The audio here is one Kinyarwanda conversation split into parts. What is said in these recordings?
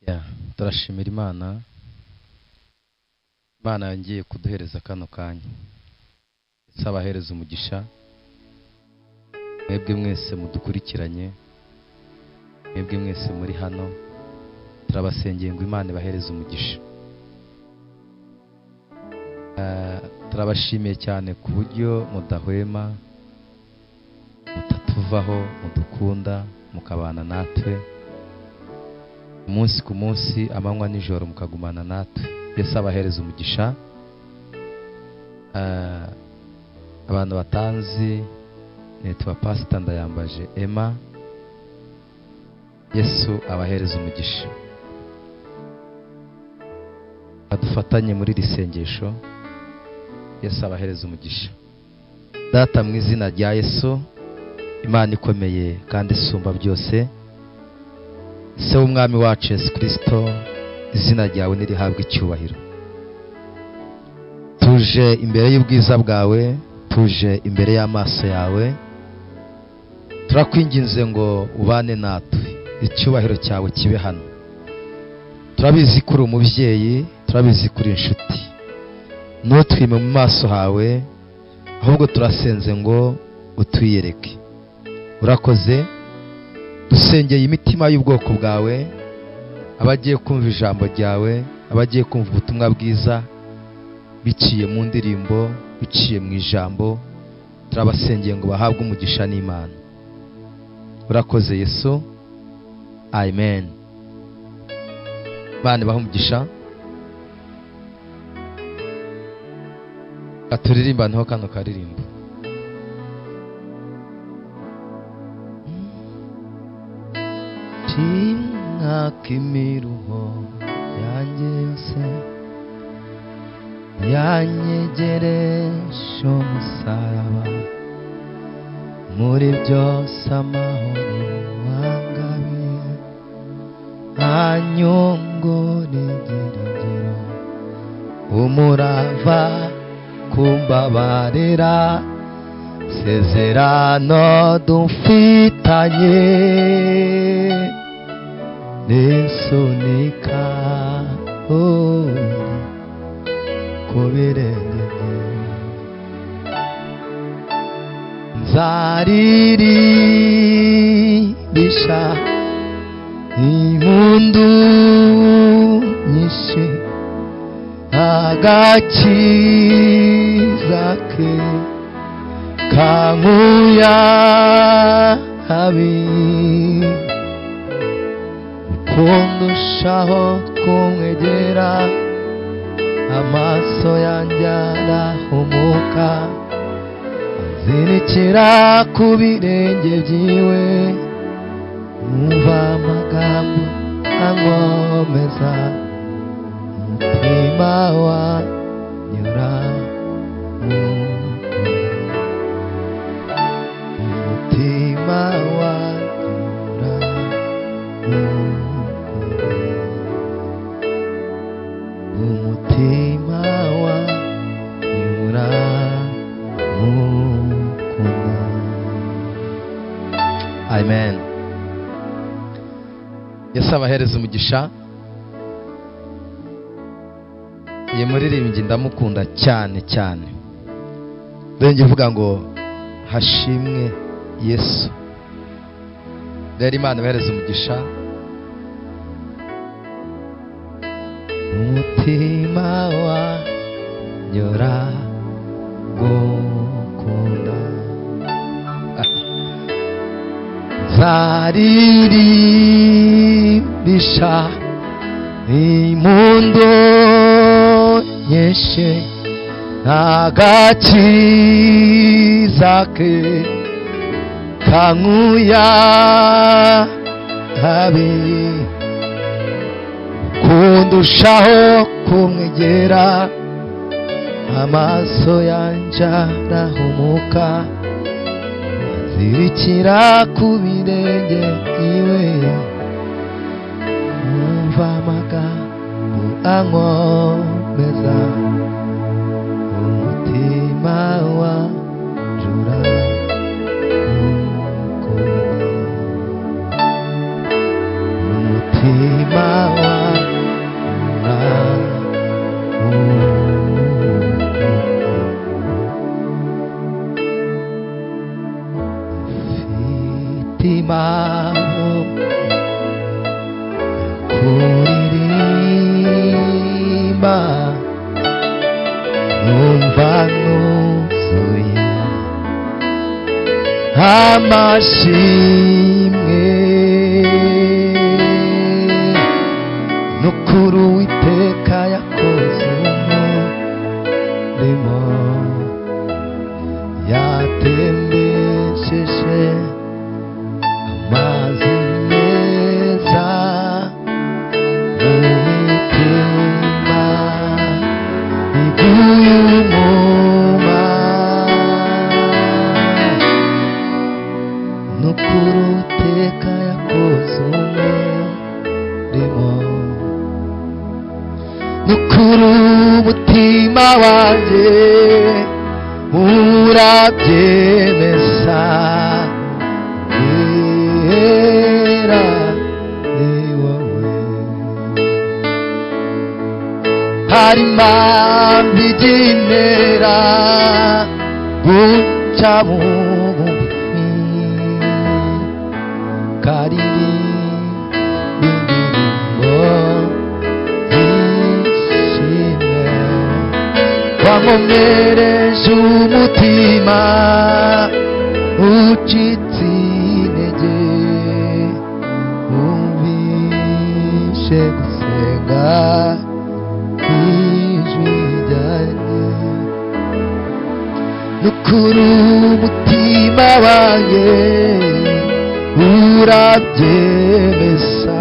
Ya, turashimira Imana. Imana yongeye kuduhereza kano kanya. Isaba ahereza umugisha. Mwebwe mwese mudukurikiranye. Mwebwe mwese muri hano. Turabasengeye ngo Imana ibahereze umugisha. Turabashimiye cyane ku buryo mudahwema, mutatuvaho, mudukunda, mukabana natwe. Umunsi ku munsi, amanywa n'ijoro mukagumana natwe. Yesu abahereza umugisha. Abantu batanzi, nitwa Pastor Ndayambaje Emma. Yesu abahereza umugisha. Badufatanye muri iri sengesho. Yesu abahereza umugisha. Data, mu izina rya Yesu, Imana ikomeye kandi isumba byose, Se w'umwami wacu Yesu Kristo, izina ryawe nirihabwe icyubahiro. Tuje imbere y'ubwiza bwawe, tuje imbere y'amaso yawe. Turakwinginze ngo ubane natwe, icyubahiro cyawe kibe hano. Turabizi ko uri umubyeyi, turabizi ko uri inshuti. Ntutwime mu maso hawe, ahubwo turasenze ngo utwiyereke. Urakoze. Dusengeye imitima y'ubwoko bwawe, abagiye kumva ijambo ryawe, abagiye kumva ubutumwa bwiza, biciye mu ndirimbo, biciye mu ijambo. Turabasengeye ngo bahabwe umugisha n'Imana. Urakoze Yesu. Amen. Bane baha umugisha. Aturirimba nto kano karirimbo. Kimiruho yanjye yose yanyegeresha umusaraba, muri byose amahoro wangabiye, anyungura ibyiringiro, umurava kumbabarira, sezerano dufitanye, nisunika ku birenge, nzaririsha impundu nyinshi, agakiza ke kankuya habi, kundushaho kumwegera, amaso yanjye arahumuka, azirikira ku birenge byiwe, numva amagambo ankomeza, umutima wanyura umutima wanyura umutima wanyura Amen. Yesu abahereza umugisha. Iyi muririmbyi ndamukunda cyane cyane. Renge uvuga ngo hashimwe Yesu. Rero Imana ibahereza umugisha. Umutima wanyura gukunda, nzaririsha impundu nyinshi, agakiza ke kankuya habi, kundushaho kumwegera, amaso yanjye arahumuka, azirikira ku birenge iwe, numva amagambo ankomeza, umutima wanjura umutima amashimwe nukuru witeka yakoze umurimo yatembesheje amazi meza mu mitima iguye umuma nukuru witeka yakoze umurimo nukuru umutima wanjye urabyemeza wera ni wowe hari impamvu igenera guca bugufi indirimbo zishimwe wankomereje umutima ucitse intege umvishe gusenga ijwi ryanjye nukuri umutima wanjye urabyemeza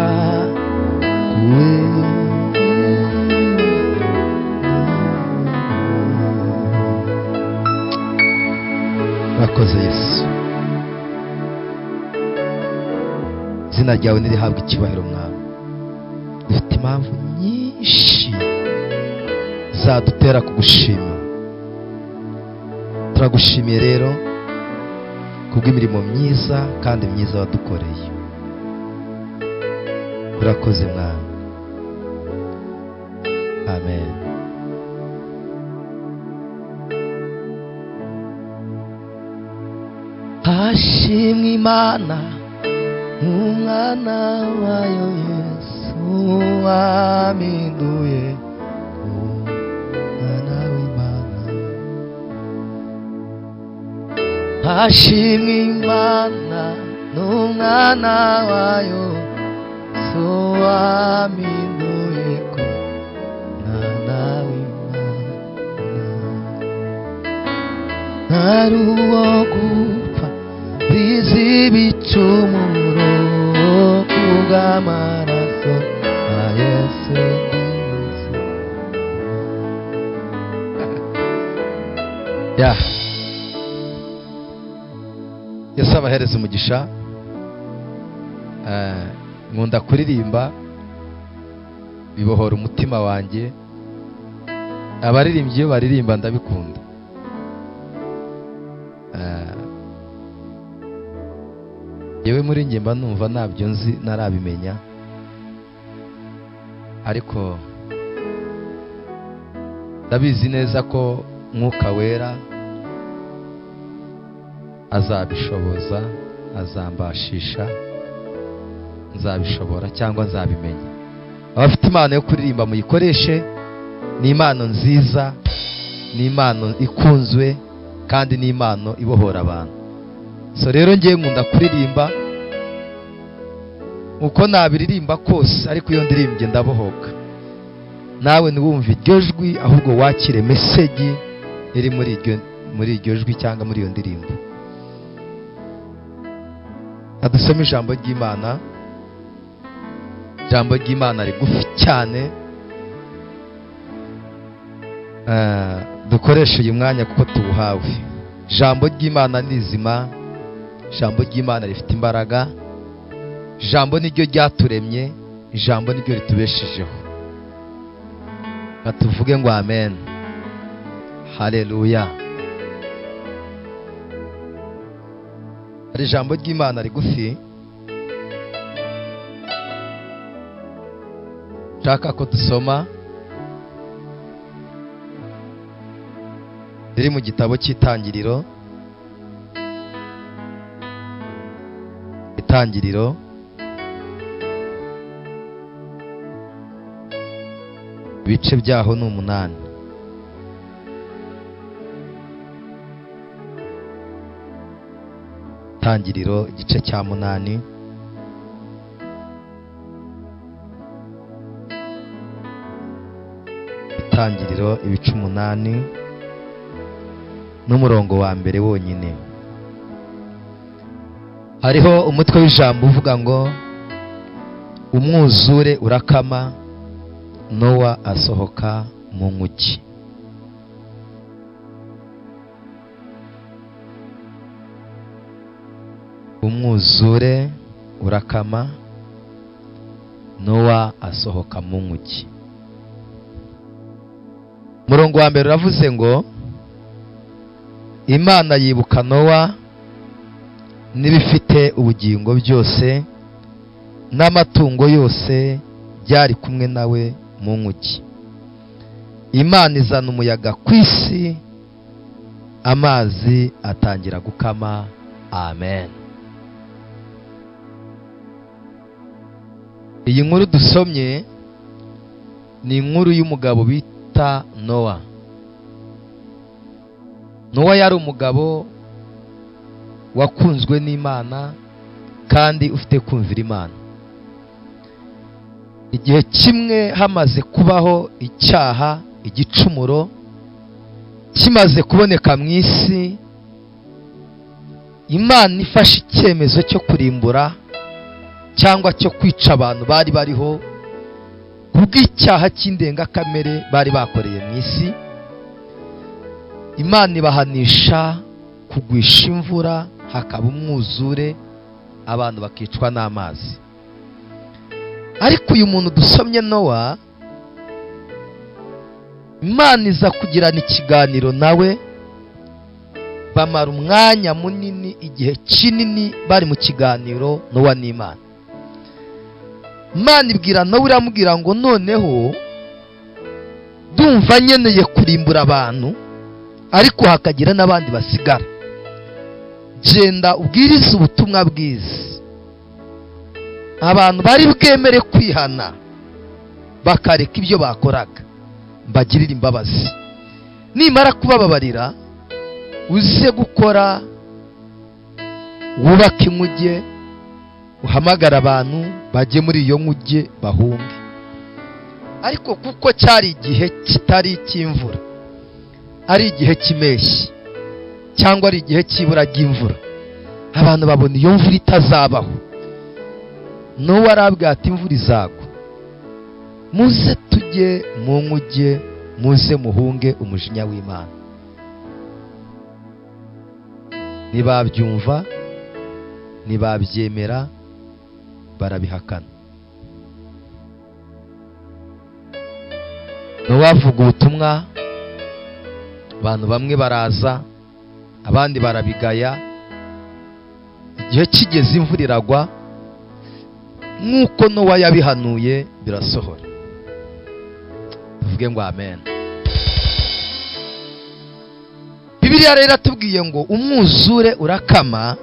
urakoze Yesu izina ryawe nirihabwa icyubahiro mwami dufite impamvu nyinshi zadutera kugushima turagushimiye rero kubw'imirimo myiza kandi myiza wadukoreye urakoze mwami amen hashimwe Imana umwana wayo Yesu waminduye umwana w'Imana hashimwe Imana n'umwana wayo Yesu waminduye umwana w'Imana ntari uwo gupfa bizibicumuro kubw'amaraso ya Yesu Yesu abahereza umugisha nkunda kuririmba bibohora umutima wanjye abaririmbyi iyo baririmba ndabikunda yewe muri njye mba numva ntabyo nzi narabimenya ariko ndabizi neza ko Mwuka Wera azabishoboza azambashisha nzabishobora cyangwa nzabimenya abafite impano yo kuririmba muyikoreshe ni impano nziza ni impano ikunzwe kandi ni impano ibohora abantu so rero ngiye nkunda kuririmba uko nabiririmba kose ariko iyo ndirimbye ndabohoka nawe ntiwumve iryo jwi ahubwo wakire meseji iri muri iryo jwi cyangwa muri iyo ndirimbo adusome ijambo ry'Imana ijambo ry'Imana rigufi cyane dukoresha uyu mwanya kuko tuwuhawe ijambo ry'Imana ni rizima ijambo ry'Imana rifite imbaraga ijambo niryo ryaturemye ijambo niryo ritubeshejeho tuvuge ngo amen haleluya hari ijambo ry'Imana rigufi nshaka ko dusoma riri mu gitabo cy'Itangiriro. Itangiriro ibice byaho ni 8. Itangiriro igice cya 8. Itangiriro ibice 8 n'umurongo wa mbere wonyine. Hariho umutwe w'ijambo uvuga ngo umwuzure urakama, Nowa asohoka mu nkugi. Umwuzure urakama, Nowa asohoka mu nkugi. Umurongo wa mbere uravuze ngo Imana yibuka Nowa n'ibifite ubugingo byose n'amatungo yose byari kumwe nawe mu nkugi. Imana izana umuyaga ku isi, amazi atangira gukama. Amen. Iyi nkuru dusomye ni inkuru y'umugabo bita Nowa. Nowa yari umugabo wakunzwe n'Imana kandi ufite kumvira Imana. Igihe kimwe hamaze kubaho icyaha, igicumuro kimaze kuboneka mu isi, Imana ifashe icyemezo cyo kurimbura cyangwa cyo kwica abantu bari bariho kubw'icyaha cy'indengakamere bari bakoreye mu isi. Imana ibahanisha kugwisha imvura, hakaba umwuzure, abantu bakicwa n'amazi. Ariko uyu muntu dusomye Nowa, Imana iza kugirana ikiganiro nawe, bamara umwanya munini, igihe kinini bari mu kiganiro Nowa n'Imana. Imana ibwira Nowa, iramubwira ngo noneho ndumva nkeneye kurimbura abantu, ariko hakagira n'abandi basigara. Genda ubwiriza ubutumwa bwiza, abantu bari bwemere kwihana bakareka ibyo bakoraga, mbagirira imbabazi. Nimara kubababarira, uze gukora, wubake inkuge, uhamagara abantu bajye muri iyo nkuge bahunge. Ariko kuko cyari igihe kitari icy'imvura, ari igihe cy'impeshyi cyangwa ari igihe cy'ibura ry'imvura, abantu babona iyo mvura itazabaho. Nowa arabwira ati imvura izagwa, muze tujye mu nkuge, muze muhunge umujinya w'Imana. Nibabyumva, nibabyemera, barabihakana. Nowa avuga ubutumwa, abantu bamwe baraza, abandi barabigaya. Igihe kigeze imvura iragwa, nk'uko Nowa yabihanuye birasohora. Tuvuge ngo amen. Bibiliya rero atubwiye ngo umwuzure urakama,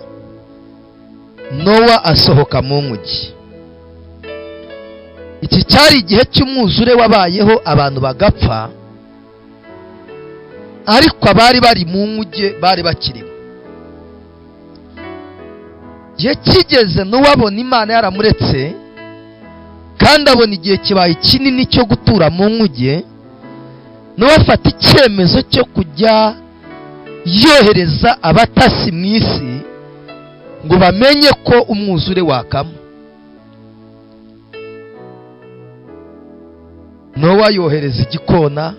Nowa asohoka mu nkugi. Iki cyari igihe cy'umwuzure wabayeho, abantu bagapfa, ariko abari bari mu nkuge bari bakirimo. Igihe kigeze Nowa abona Imana yaramuretse, kandi abona igihe kibaye kinini cyo gutura mu nkuge. Nowa afata icyemezo cyo kujya yohereza abatasi mu isi ngo bamenye ko umwuzure wakama. Nowa yohereza igikona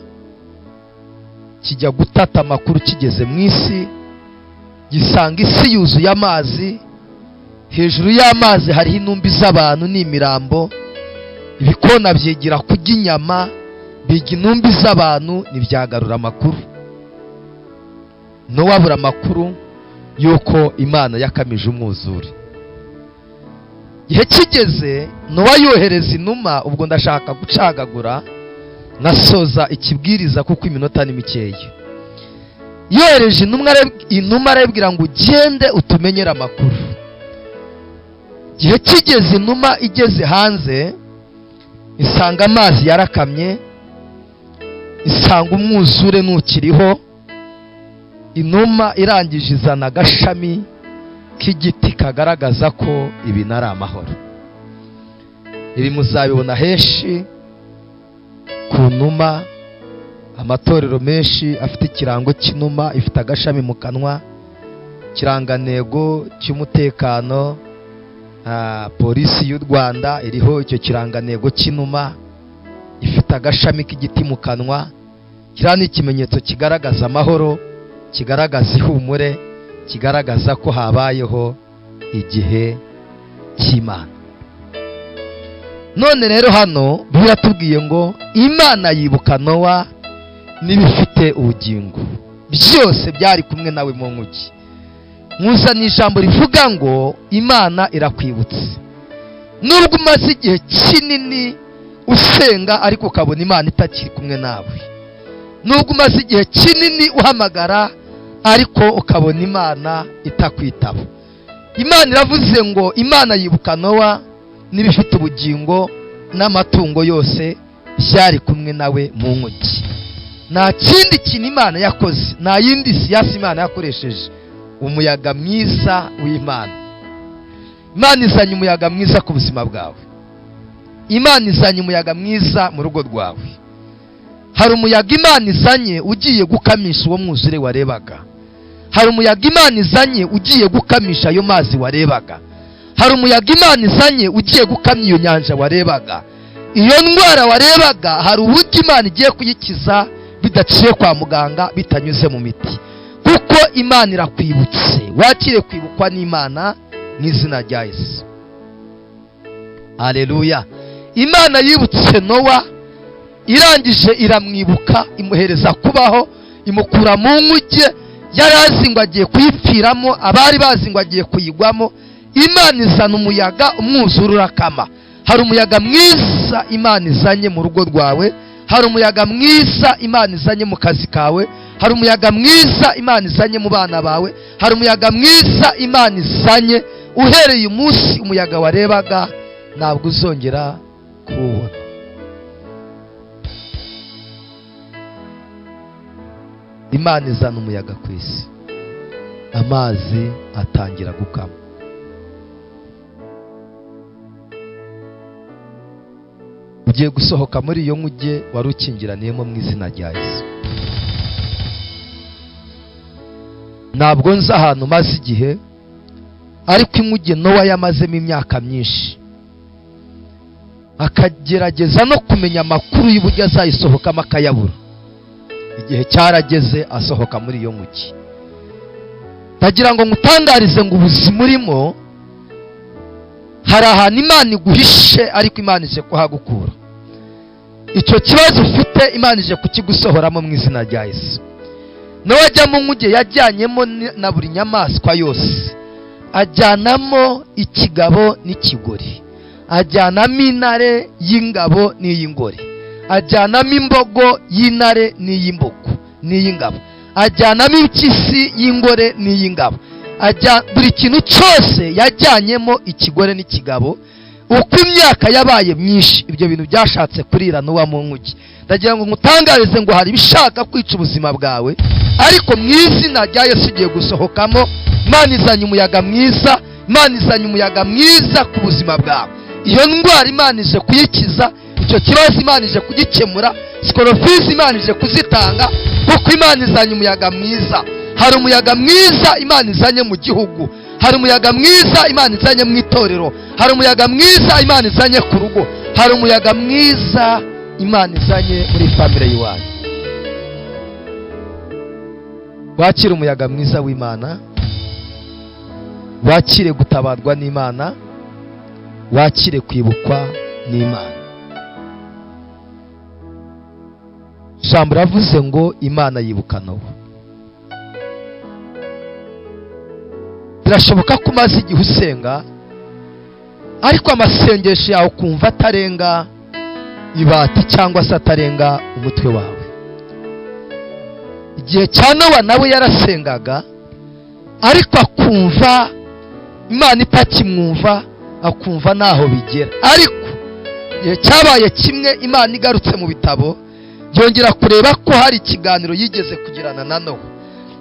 kijya gutata amakuru. Kigeze mu isi, gisanga isi yuzuye amazi, hejuru y'amazi hariho intumbi z'abantu n'imirambo. Ibikona byigira kurya inyama, biga intumbi z'abantu, ntibyagarura amakuru. Nowa abura amakuru yuko Imana yakamije umwuzure. Gihe kigeze Nowa yohereza inuma, ubwo ndashaka gucagagura nasoza ikibwiriza kuko iminota ni mikeya. Yohereje inuma arabwira ngo ugende utumenyere amakuru. Gihe kigeze inuma igeze hanze, isanga amazi yarakamye, isanga umwuzure nukiriho. Inuma irangije izana agashami k'igiti kagaragaza ko ibi nari amahoro. Ibi muzabibona henshi ku numa, amatorero menshi afite ikirango cy'inuma ifite agashami mu kanwa, kirangantego cy'umutekano. Polisi y'u Rwanda iriho icyo kirangantego cy'inuma ifite agashami k'igiti mu kanwa. Kiriya ni ikimenyetso kigaragaza amahoro, kigaragaza ihumure, kigaragaza ko habayeho igihe cy'Imana. None rero hano biratubwiye ngo Imana yibuka Nowa n'ibifite ubugingo byose byari kumwe nawe mu nkuge. Muzana ijambo rivuga ngo Imana irakwibutse. Nubwo umaze igihe kinini usenga ariko ukabona Imana itakiri kumwe nawe, nubwo umaze igihe kinini uhamagara ariko ukabona Imana itakwitaba, Imana iravuze ngo Imana yibuka Nowa n'ibifite ubugingo n'amatungo yose byari kumwe nawe mu nkuge. Nta kindi kintu Imana yakoze, nta yindi siyasi Imana yakoresheje. Umuyaga mwiza w'Imana. Imana izanye umuyaga mwiza ku buzima bwawe. Imana izanye umuyaga mwiza mu rugo rwawe. Hari umuyaga Imana izanye ugiye gukamisha uwo mwuzure warebaga. Hari umuyaga Imana izanye ugiye gukamisha ayo mazi warebaga. Hari umuyaga Imana izanye ugiye gukamya iyo nyanja warebaga. Iyo ndwara warebaga hari uburyo Imana igiye kuyikiza bidaciye kwa muganga, bitanyuze mu miti, kuko Imana irakwibutse. Wakire kwibukwa n'Imana mu izina rya Yesu. Haleluya. Imana yibutse Nowa, irangije iramwibuka, imuhereza kubaho, imukura mu nkuge. Yari azi ngo agiye kuyipfiramo, abari bazi ngo agiye kuyigwamo. Imana izana umuyaga, umwuzure urakama. Hari umuyaga mwiza Imana izanye mu rugo rwawe. Hari umuyaga mwiza Imana izanye mu kazi kawe. Hari umuyaga mwiza Imana izanye mu bana bawe. Hari umuyaga mwiza Imana izanye. Uhereye umunsi umuyaga warebaga ntabwo uzongera kuwubona. Imana izana umuyaga ku isi, amazi atangira gukama. Ugiye gusohoka muri iyo nkuge wari ukingiraniyemo mu izina rya Yesu. Ntabwo nzi ahantu maze igihe, ariko inkuge Nowa yamazemo imyaka myinshi, akagerageza no kumenya amakuru y'uburyo azayisohokamo akayabura. Igihe cyarageze asohoka muri iyo nkuge. Ndagira ngo ngutangarize ngo ubuzima urimo hari ahantu Imana iguhishe, ariko Imana ije kuhagukura. Icyo kibazo ufite Imana ije kukigusohoramo mu izina rya Yesu. Nowa ajya mu nkuge yajyanyemo na buri nyamaswa yose. Ajyanamo ikigabo n'ikigori, ajyanamo intare y'ingabo n'iy'ingore, ajyanamo imbogo y'intare n'iy'imbogo n'iy'ingabo, ajyanamo impyisi y'ingore n'iy'ingabo. Buri kintu cyose yajyanyemo ikigore n'ikigabo. Uko imyaka yabaye myinshi, ibyo bintu byashatse kurira Nowa mu nkuge. Ndagira ngo ngutangarize ngo hari ibishaka kwica ubuzima bwawe, ariko mu izina rya Yesu ugiye gusohokamo. Imana izanye umuyaga mwiza, Imana izanye umuyaga mwiza ku buzima bwawe. Iyo ndwara Imana ije kuyikiza, icyo kibazo Imana ije kugikemura, sikorofizi Imana ije kuzitanga, kuko Imana izanye umuyaga mwiza. Hari umuyaga mwiza Imana izanye mu gihugu. Hari umuyaga mwiza Imana izanye mu itorero. Hari umuyaga mwiza Imana izanye ku rugo. Hari umuyaga mwiza Imana izanye muri family yiwanyu. Wakire umuyaga mwiza w'Imana, wakire gutabarwa n'Imana, wakire kwibukwa n'Imana. Ijambo ravuze ngo Imana yibuka Nowa. Birashoboka ko umaze igihe usenga ariko amasengesho yawe ukumva atarenga ibati cyangwa se atarenga umutwe wawe. Igihe cya Nowa nawe yarasengaga ariko akumva Imana itakimwumva, akumva naho bigera. Ariko igihe cyabaye kimwe Imana igarutse mu bitabo, yongera kureba ko hari ikiganiro yigeze kugirana na Nowa.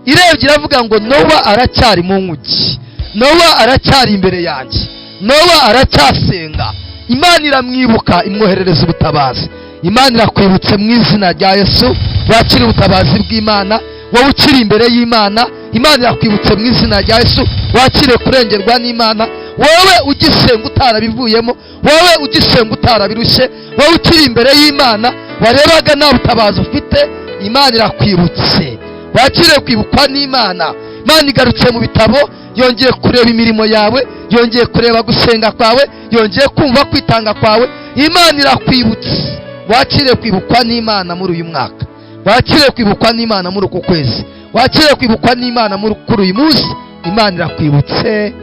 Irebye iravuga ngo Nowa aracyari mu nkugi, Nowa aracyari imbere yanjye, Nowa aracyasenga. Imana iramwibuka, imwoherereza ubutabazi. Imana irakwibutse mu izina rya Yesu, wakira ubutabazi bw'Imana. Wowe ukiri imbere y'Imana, Imana irakwibutse mu izina rya Yesu, wakire kurengerwa n'Imana. Wowe ugisenga utarabivuyemo, wowe ugisenga utarabirushye, wowe ukiri imbere y'Imana warebaga nta butabazi ufite, Imana irakwibutse. Wakire kwibukwa n'Imana. Imana igarutse mu bitabo, yongeye kureba imirimo yawe, yongeye kureba gusenga kwawe, yongeye kumva kwitanga kwawe. Imana irakwibutse. Wakire kwibukwa n'Imana muri uyu mwaka, wakire kwibukwa n'Imana muri uku kwezi, wakire kwibukwa n'Imana muri kuri uyu munsi. Imana irakwibutse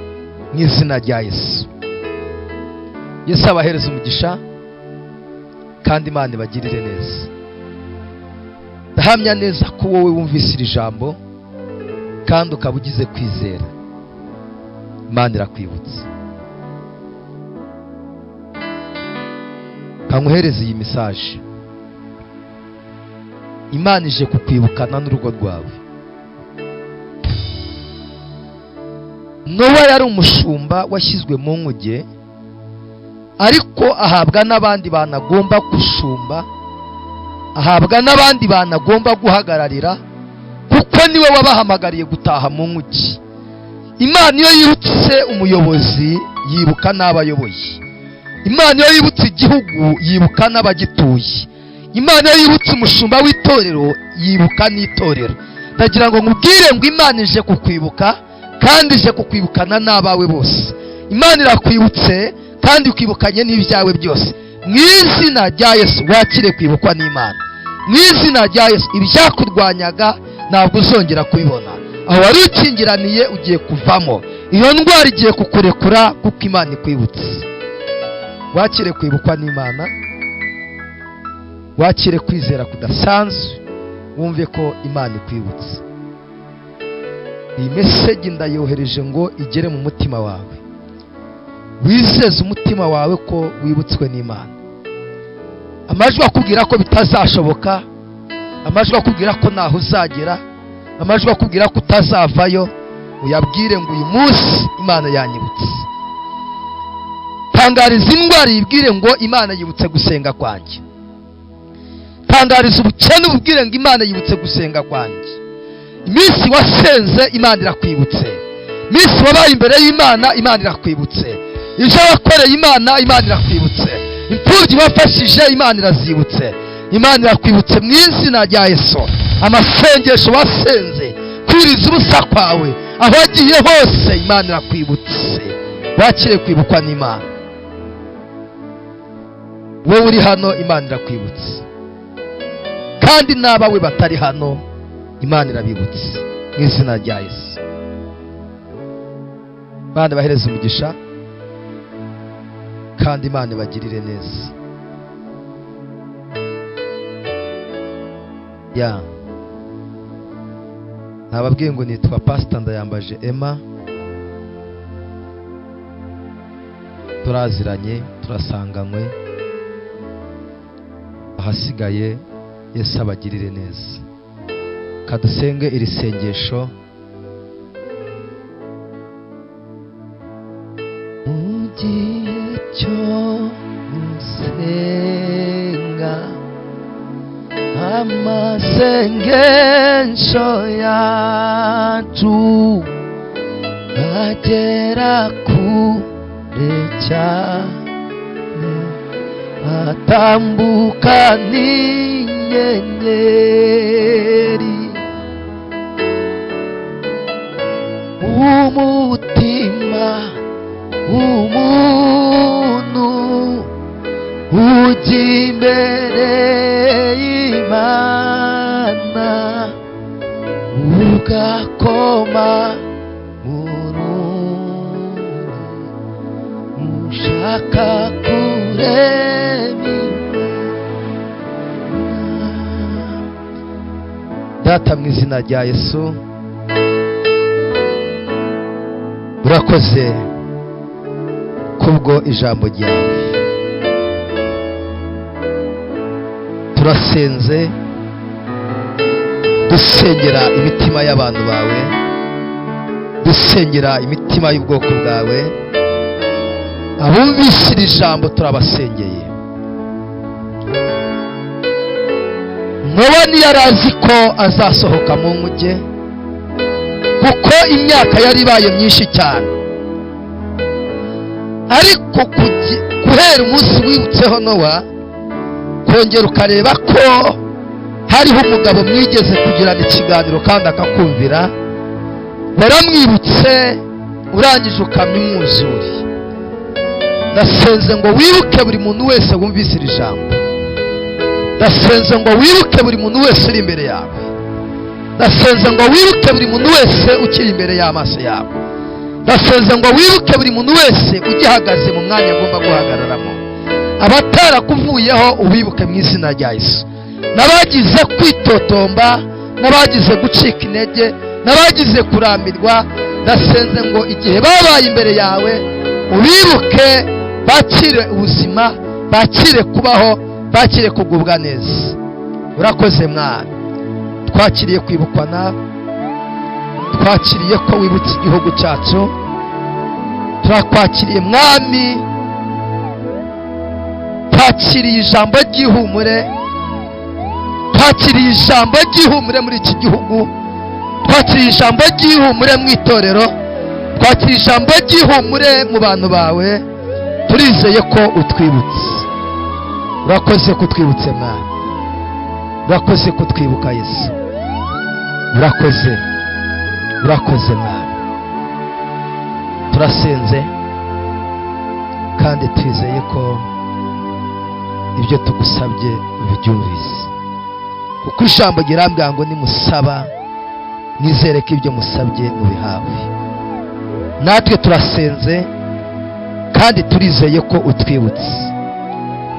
mu izina rya Yesu. Yesu abahereza umugisha kandi Imana ibagirire neza. Ndahamya neza ko wowe wumvise iri jambo kandi ukaba ugize kwizera, Imana irakwibutse. Kanguhereze iyi message. Imana ije kukwibukana n'urugo rwawe. Nowa yari umushumba washyizwe mu nkuge, ariko ahabwa n'abandi banagomba gushumba, ahabwa n'abandi banagomba guhagararira, kuko niwe wabahamagariye gutaha mu nkuge. Imana iyo yibutse umuyobozi yibuka n'abayoboye. Imana iyo yibutse igihugu yibuka n'abagituye. Imana iyo yibutse umushumba w'itorero yibuka n'itorero. Ndagira ngo nkubwire ngo Imana ije kukwibuka kandi ije kukwibukana n'abawe bose. Imana irakwibutse kandi ukibukanye n'ibyawe byose. Mu izina rya Yesu wakire kwibukwa n'Imana. Mu izina rya Yesu ibyakurwanyaga ntabwo uzongera kubibona. Aho wari ukingiraniye ugiye kuvamo. Iyo ndwara igiye kukurekura kuko Imana ikwibutse. Wakire kwibukwa n'Imana, wakire kwizera kudasanzwe, wumve ko Imana ikwibutse. Iyi message ndayohereje ngo igere mu mutima wawe. Wizeze umutima wawe ko wibutswe n'Imana. Amajwi akubwira ko bitazashoboka, amajwi akubwira ko naho uzagera, amajwi akubwira ko utazavayo, uyabwire ngo uyu munsi Imana yanyibutse. Tangariza indwara yibwire ngo Imana yibutse gusenga kwanjye. Tangariza ubukene ubwire ngo Imana yibutse gusenga kwanjye. Iminsi wasenze Imana irakwibutse. Iminsi wabaye imbere y'Imana Imana irakwibutse. Ibyo wakoreye Imana Imana irakwibutse. Impfubyi wafashije Imana irazibutse. Imana irakwibutse mu izina rya Yesu. Amasengesho wasenze, kwiriza ubusa kwawe, aho wagiye hose Imana irakwibutse. Wakire kwibukwa n'Imana. Wowe uri hano Imana irakwibutse, kandi n'abawe batari hano Imana irabibutse mu izina rya Yesu. Imana bahereze umugisha kandi Imana ibagirire neza. Nababwiye ngo nitwa Pastor Ndayambaje Emma. Turaziranye, turasanganywe. Ahasigaye Yesu abagirire neza. Kadusenge iri sengesho. Mugihe cyo gusenga, amasengesho yacu agera kure cyane, atambuka n'inyenyeri. Umutima w'umuntu ujya imbere y'Imana, ugakoma mu rugi, Data mu izina rya Yesu, urakoze kubwo ijambo ryawe. Turasenze dusengera imitima y'abantu bawe, dusengera imitima y'ubwoko bwawe. Abumvise iri jambo turabasengeye. Nowa ntiyari azi ko azasohoka mu nkuge, kuko imyaka yari ibaye myinshi cyane. Ariko guhera umunsi wibutseho Nowa, kongera ukareba ko hariho umugabo mwigeze kugirana ikiganiro kandi akakumvira, waramwibutse urangije ukamwuzuri. Ndasenze ngo wibuke buri muntu wese wumvise iri jambo. Ndasenze ngo wibuke buri muntu wese uri imbere yawe. Ndasenze ngo wibuke buri muntu wese ukiri imbere y'amaso yawe. Ndasenze ngo wibuke buri muntu wese ugihagaze mu mwanya agomba guhagararamo. Abatarakuvuyeho ubibuke mu izina rya Yesu. N'abagize kwitotomba, n'abagize gucika intege, n'abagize kurambirwa, ndasenze ngo igihe babaye imbere yawe ubibuke, bakire ubuzima, bakire kubaho, bakire kugubwa neza. Urakoze Mwana, twakiriye kwibukwa nawe, twakiriye ko wibutse igihugu cyacu, turakwakiriye Mwami, twakiriye ijambo ry'ihumure, twakiriye ijambo ry'ihumure muri iki gihugu, twakiriye ijambo ry'ihumure mu itorero, twakiriye ijambo ry'ihumure mu bantu bawe. Turizeye ko utwibutse. Urakoze kutwibutse Mwana, urakoze kutwibuka Yesu, urakoze, urakoze Mwana. Turasenze kandi twizeye ko ibyo tugusabye ubyumvise, kuko ijambo girambwira ngo nimusaba nizere ko ibyo musabye mubihawe. Natwe turasenze kandi turizeye ko utwibutse,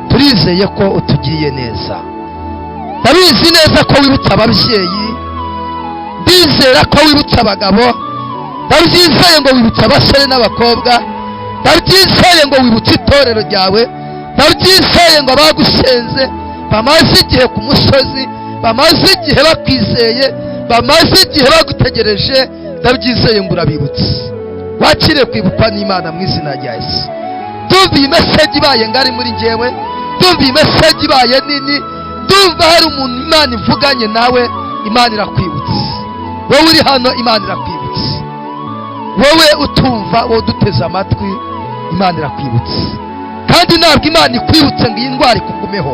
turizeye ko utugiriye neza. Ndabizi neza ko wibutse ababyeyi, ndizera ko wibutse abagabo, ndabyizeye ngo wibutse abasore n'abakobwa, ndabyizeye ngo wibutse itorero ryawe, ndabyizeye ngo abagusenze bamaze igihe ku musozi, bamaze igihe bakwizeye, bamaze igihe bagutegereje, ndabyizeye ngo urabibutse. Wakire kwibukwa n'Imana mu izina rya Yesu. Ndumva iyi meseji ibaye ngari muri njyewe, ndumva iyi meseji ibaye nini, ndumva hari umuntu Imana ivuganye nawe. Imana irakwibutse. Wowe uri hano, Imana irakwibutse. Wowe utumva, wowe duteze amatwi, Imana irakwibutse. Kandi ntabwo Imana ikwibutse ngo iyi ndwara ikugumeho,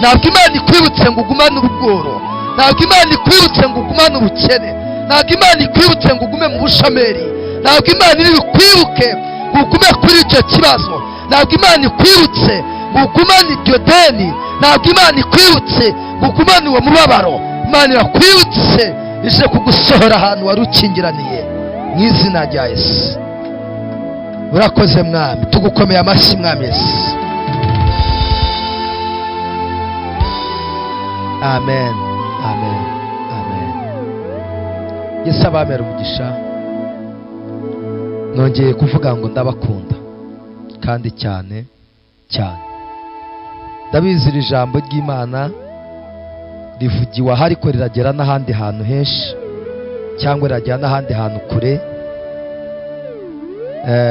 ntabwo Imana ikwibutse ngo ugumane ubworo, ntabwo Imana ikwibutse ngo ugumane ubukene, ntabwo Imana ikwibutse ngo ugume mu bushomeri, ntabwo Imana iri bukwibuke ngo ugume kuri icyo kibazo, ntabwo Imana ikwibutse ngo ugumane iryo deni, ntabwo Imana ikwibutse ngo ugumane uwo mubabaro. Imana irakwibutse, ije kugusohora ahantu wari ukingiraniye mu izina rya Yesu. Urakoze Mwami, tugukomeye amashyi Mwami Yesu. Amen, amen, amen. Yesu abamera umugisha. Nongeye kuvuga ngo ndabakunda kandi cyane cyane. Ndabizi iri jambo ry'Imana rivugiwe ahari ko riragera n'ahandi hantu henshi, cyangwa riragera n'ahandi hantu kure.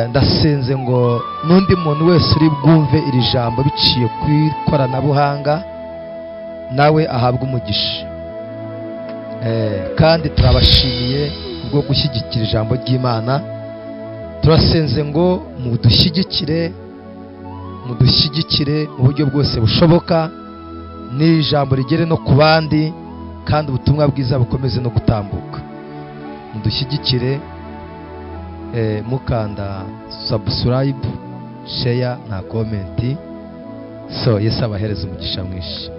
Ndasenze ngo n'undi muntu wese uri bwumve iri jambo biciye ku ikoranabuhanga nawe ahabwe umugisha. Kandi turabashimiye kubwo gushyigikira ijambo ry'Imana. Turasenze ngo mudushyigikire mu buryo bwose bushoboka, n'ijambo rigere no ku bandi, kandi ubutumwa bwiza bukomeze no gutambuka. Mudushyigikire mukanda subscribe, share na comment. Yesu abahereza umugisha mwinshi.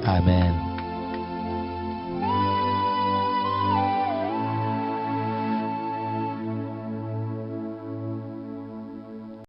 Amen.